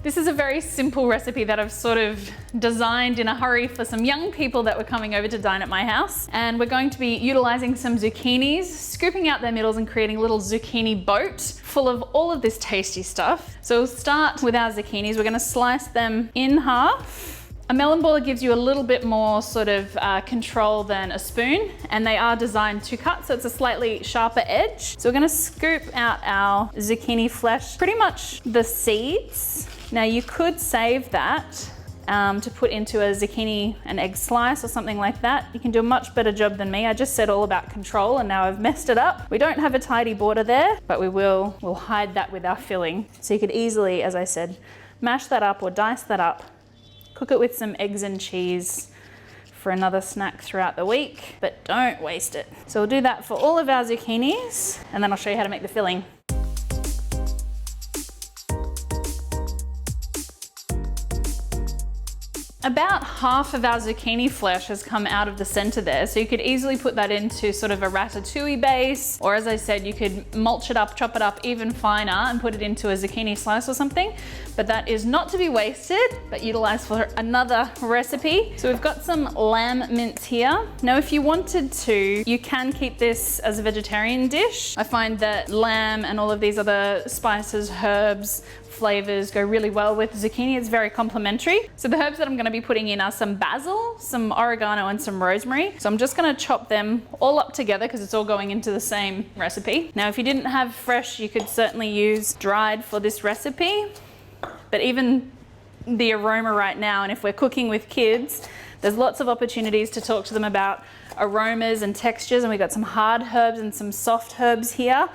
This is a very simple recipe that I've sort of designed in a hurry for some young people that were coming over to dine at my house. And we're going to be utilizing some zucchinis, scooping out their middles and creating a little zucchini boat full of all of this tasty stuff. So we'll start with our zucchinis. We're going to slice them in half. A melon baller gives you a little bit more sort of control than a spoon, and they are designed to cut, so it's a slightly sharper edge. So we're gonna scoop out our zucchini flesh, pretty much the seeds. Now you could save that to put into a zucchini and egg slice or something like that. You can do a much better job than me. I just said all about control and now I've messed it up. We don't have a tidy border there, but we'll hide that with our filling. So you could easily, as I said, mash that up or dice that up. Cook it with some eggs and cheese for another snack throughout the week, but don't waste it. So we'll do that for all of our zucchinis, and then I'll show you how to make the filling. About half of our zucchini flesh has come out of the center there, so you could easily put that into sort of a ratatouille base, or as I said, you could mulch it up, chop it up even finer and put it into a zucchini slice or something, but that is not to be wasted, but utilized for another recipe. So we've got some lamb mince here. Now, if you wanted to, you can keep this as a vegetarian dish. I find that lamb and all of these other spices, herbs, flavors go really well with zucchini. It's very complementary. So the herbs that I'm going to be putting in are some basil, some oregano, and some rosemary. So I'm just going to chop them all up together because it's all going into the same recipe. Now, if you didn't have fresh, you could certainly use dried for this recipe. But even the aroma right now, and if we're cooking with kids, there's lots of opportunities to talk to them about aromas and textures, and we've got some hard herbs and some soft herbs here.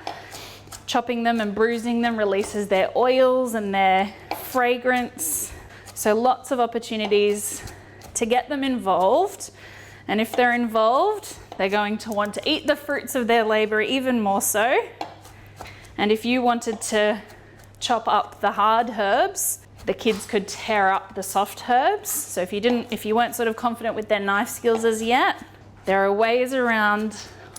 Chopping them and bruising them releases their oils and their fragrance. So lots of opportunities to get them involved. And if they're involved, they're going to want to eat the fruits of their labor even more so. And if you wanted to chop up the hard herbs, the kids could tear up the soft herbs. So if you weren't sort of confident with their knife skills as yet, there are ways around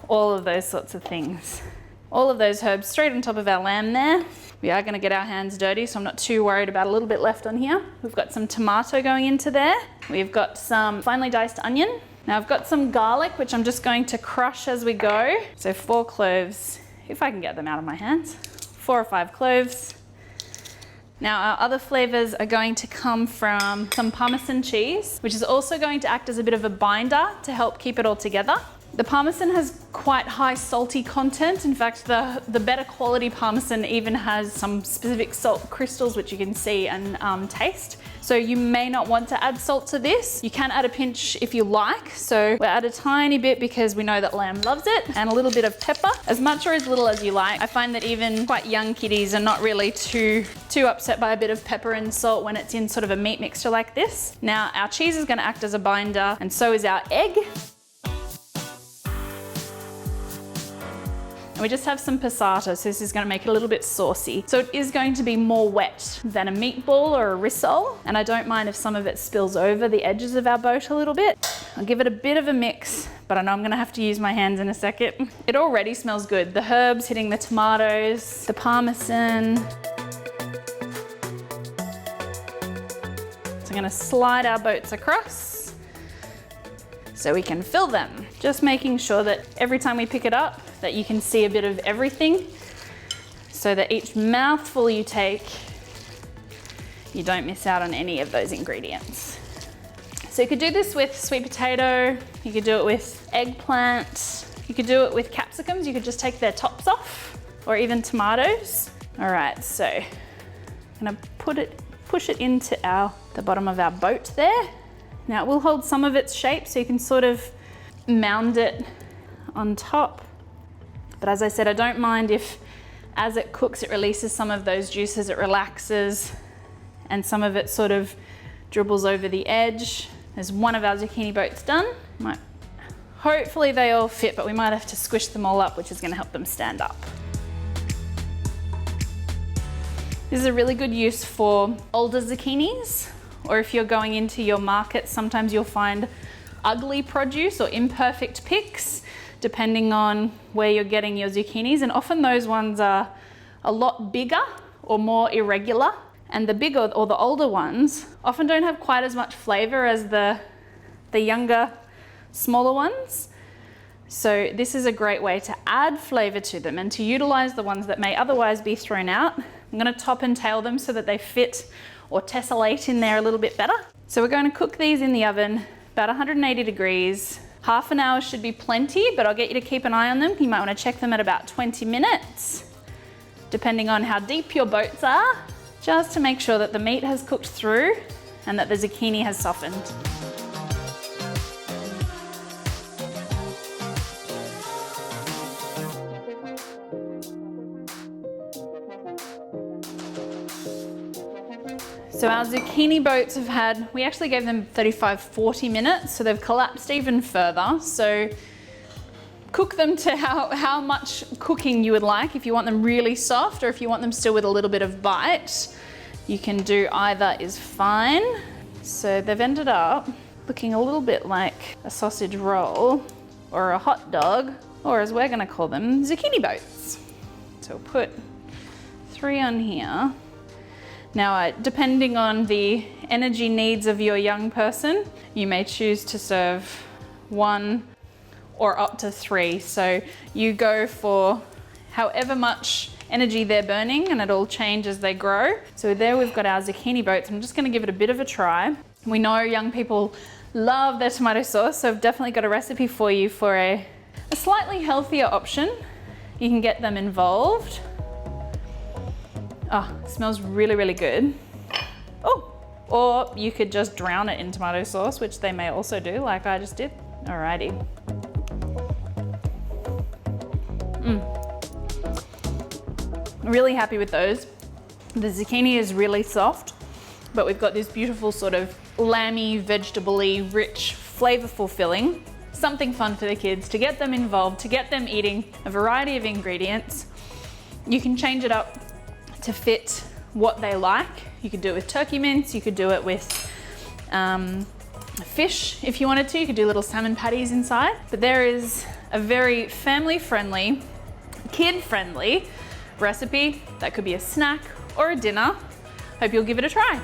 all of those sorts of things. All of those herbs straight on top of our lamb there. We are going to get our hands dirty, so I'm not too worried about a little bit left on here. We've got some tomato going into there. We've got some finely diced onion. Now I've got some garlic, which I'm just going to crush as we go. So 4 cloves, if I can get them out of my hands. 4 or 5 cloves. Now our other flavors are going to come from some Parmesan cheese, which is also going to act as a bit of a binder to help keep it all together. The Parmesan has quite high salty content. In fact, the better quality Parmesan even has some specific salt crystals, which you can see and taste. So you may not want to add salt to this. You can add a pinch if you like. So we'll add a tiny bit because we know that lamb loves it, and a little bit of pepper, as much or as little as you like. I find that even quite young kiddies are not really too upset by a bit of pepper and salt when it's in sort of a meat mixture like this. Now our cheese is going to act as a binder, and so is our egg. And we just have some passata, so this is going to make it a little bit saucy. So it is going to be more wet than a meatball or a rissole, and I don't mind if some of it spills over the edges of our boat a little bit. I'll give it a bit of a mix, but I know I'm going to have to use my hands in a second. It already smells good. The herbs hitting the tomatoes, the Parmesan. So I'm going to slide our boats across so we can fill them. Just making sure that every time we pick it up, that you can see a bit of everything, so that each mouthful you take, you don't miss out on any of those ingredients. So you could do this with sweet potato, you could do it with eggplant, you could do it with capsicums, you could just take their tops off, or even tomatoes. All right, so I'm gonna push it into the bottom of our boat there. Now it will hold some of its shape, so you can sort of mound it on top. But as I said, I don't mind if as it cooks, it releases some of those juices, it relaxes, and some of it sort of dribbles over the edge. There's one of our zucchini boats done. Hopefully they all fit, but we might have to squish them all up, which is going to help them stand up. This is a really good use for older zucchinis, or if you're going into your market, sometimes you'll find ugly produce or imperfect picks, depending on where you're getting your zucchinis, and often those ones are a lot bigger or more irregular. And the bigger or the older ones often don't have quite as much flavor as the younger, smaller ones. So this is a great way to add flavor to them and to utilize the ones that may otherwise be thrown out. I'm gonna top and tail them so that they fit or tessellate in there a little bit better. So we're going to cook these in the oven, about 180 degrees. Half an hour should be plenty, but I'll get you to keep an eye on them. You might want to check them at about 20 minutes, depending on how deep your boats are, just to make sure that the meat has cooked through and that the zucchini has softened. So our zucchini boats have had, we actually gave them 35-40 minutes, so they've collapsed even further. So cook them to how much cooking you would like. If you want them really soft or if you want them still with a little bit of bite, you can do either is fine. So they've ended up looking a little bit like a sausage roll or a hot dog, or as we're gonna call them, zucchini boats. So we'll put 3 on here. Now, depending on the energy needs of your young person, you may choose to serve 1 or up to 3. So you go for however much energy they're burning, and it'll change as they grow. So there we've got our zucchini boats. I'm just gonna give it a bit of a try. We know young people love their tomato sauce, so I've definitely got a recipe for you for a slightly healthier option. You can get them involved. Oh, it smells really, really good. Oh, or you could just drown it in tomato sauce, which they may also do, like I just did. Alrighty. Really happy with those. The zucchini is really soft, but we've got this beautiful sort of lamby, vegetable-y, rich, flavorful filling. Something fun for the kids to get them involved, to get them eating a variety of ingredients. You can change it up to fit what they like. You could do it with turkey mince, you could do it with fish if you wanted to. You could do little salmon patties inside. But there is a very family-friendly, kid-friendly recipe that could be a snack or a dinner. Hope you'll give it a try.